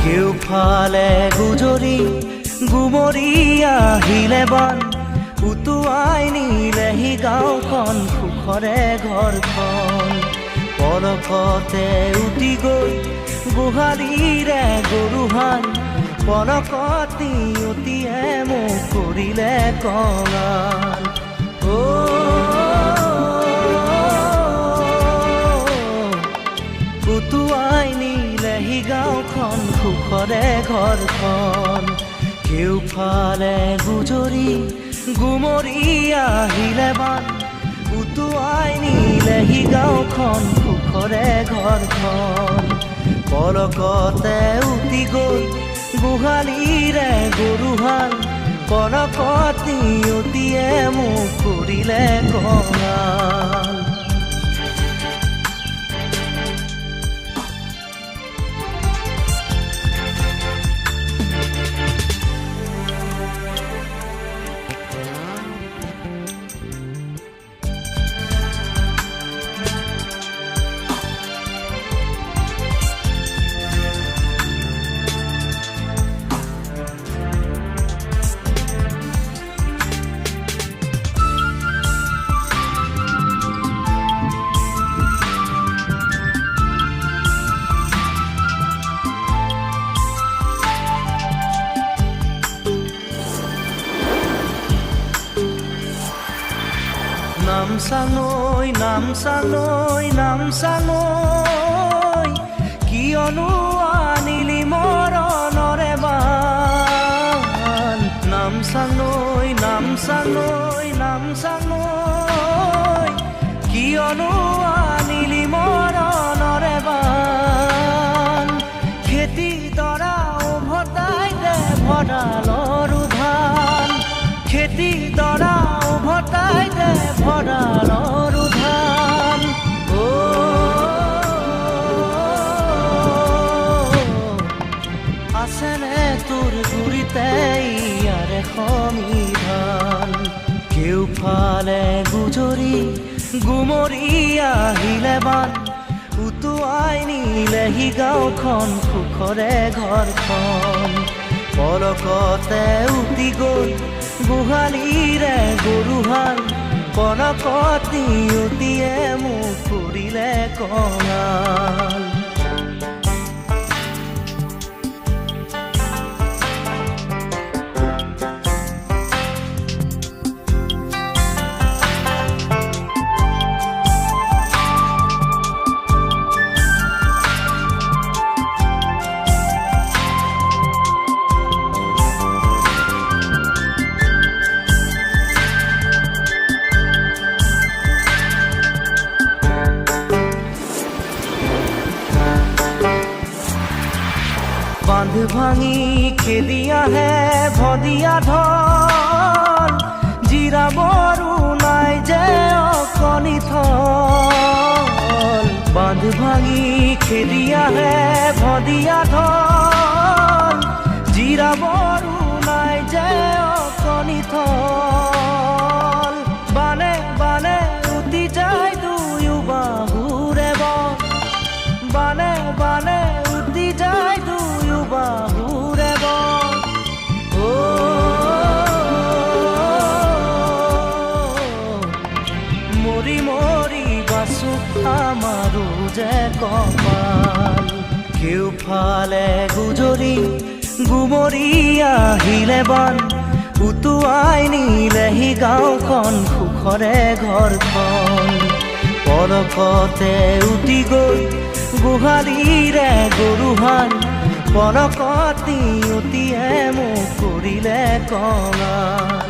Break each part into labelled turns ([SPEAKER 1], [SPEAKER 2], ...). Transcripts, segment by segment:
[SPEAKER 1] কেউফালে গুজৰি গুমৰি আহিলে বান উটুৱাই নিলেহি গাঁওখন সুখৰে ঘৰখন পলকতে উটি গৈ গোহালিৰে গৰুহাল পলকতি উটিয়ে মোক কৰিলে কঙাল উটুৱাই নিলেহি গাঁওখন সুখৰে ঘৰখন কেউফালে গুজৰি গুমৰি আহিলে বান উটুৱাই নিলেহি গাঁওখন সুখৰে ঘৰখন পলকতে উটি গৈ গোহালিৰে গৰুহাল পলকতি উটিয়ে মোক কৰিলে কঙাল নামচাঙৈ কিয়নো আনিলি মৰণৰে বান নামচাঙৈ কিয়নো আনিলি মৰণৰে বান খেতি দৰা উভতাই দে ভঁৰালৰ ধান খেতি দৰা উভতাই দে ভঁৰালৰ ধান আছেনে তোৰ গুৰিতে ইয়াৰে সমিধান কেউফালে গুজৰি গুমৰি আহিলে বান উটুৱাই নিলেহি গাঁওখন সুখৰে ঘৰখন পলকতে উটি গৈ গোহালিৰে গৰুহাল পলকতি উটিয়ে মোক কৰিলে কঙাল বান্ধ ভাঙি খেদি আহে ভদিয়া ঢল জিৰাবৰো নাই যে অকণি থল বান্ধ ভাঙি খেদি আহে ভদিয়া ঢল জিৰাবৰো নাই যে অকণি থল বানে বানে উটি যায় দুয়ো বাহুৰে বন বানে বানে উটি যায় বাহুৰে বন মৰি মৰি বাচো আমাৰো যে কপাল কেউফালে গুজৰি গুমৰি আহিলে বান উটুৱাই নিলেহি গাঁওখন সুখৰে ঘৰখন পলকতে উটি গৈ গোহালিৰে গৰুহাল পলকতি উটিয়ে মোক কৰিলে কঙাল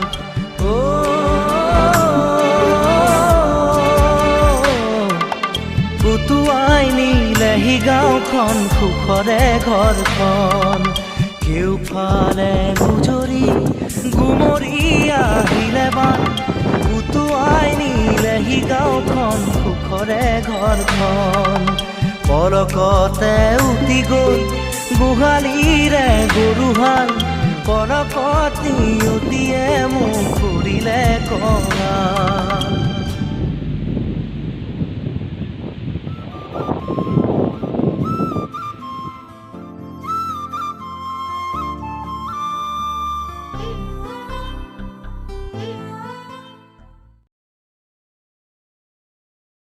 [SPEAKER 1] উটুৱাই নিলেহি গাঁওখন সুখৰে ঘৰখন কেউফালে গুজৰি গুমৰি আহিলে বান উটুৱাই নিলেহি গাঁওখন সুখৰে ঘৰখন পলকতে উটি গৈ গোহালিৰে গৰুহাল পলকতি উটিয়ে মোক কৰিলে কঙাল